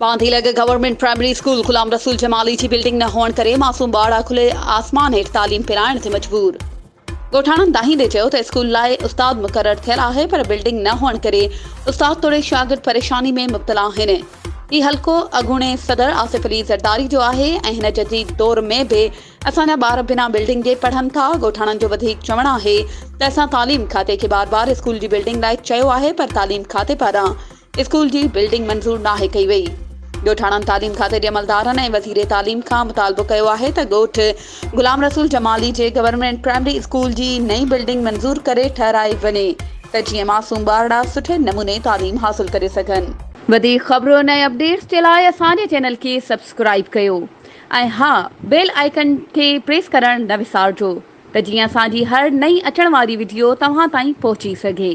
पांधीलग government primary school Ghulam Rasool Jamali जी building न हुअण करे मासूम ॿार खुले आसमान हेठि तालीम पिराइण ते मजबूर। ॻोठाणनि दाहींदे चयो त स्कूल लाइ उस्ताद मुक़रर थियल आहे पर बिल्डिंग न हुअण करे उस्ताद तोड़े शागिर्द परेशानी में मुब्तला आहिनि। ही हल्को अॻूणे सदर आसिफ अली ज़रदारी जो आहे ऐं हिन जदीद दौर में बि असांजा ॿार बिना बिल्डिंग जे पढ़नि था। ॻोठाणनि जो वधीक चवणु आहे त असां तालीम खाते खे बार बार स्कूल जी बिल्डिंग लाइ चयो आहे पर तालीम खाते पारां स्कूल जी बिल्डिंग मंज़ूर नाहे कई वई। ॻोठाणनि तालीम खाते जे अमलदारनि ऐं वज़ीर तालीम खां मुतालबो कयो आहे त ॻोठ गुलाम रसूल जमाली जे गवर्नमेंट प्राइमरी स्कूल जी नई बिल्डिंग मंज़ूर करे ठहिराई वञे त जीअं मासूम ॿारड़ा सुठे नमूने तालीम हासिल करे सघनि। वधीक ख़बरुनि ऐं अपडेट्स जे लाइ असांजे चैनल खे सब्सक्राइब कयो ऐं हा बेल आइकन खे प्रेस करणु न विसारिजो त जीअं असांजी हर नई अचण वारी वीडियो तव्हां ताईं पहुची सघे।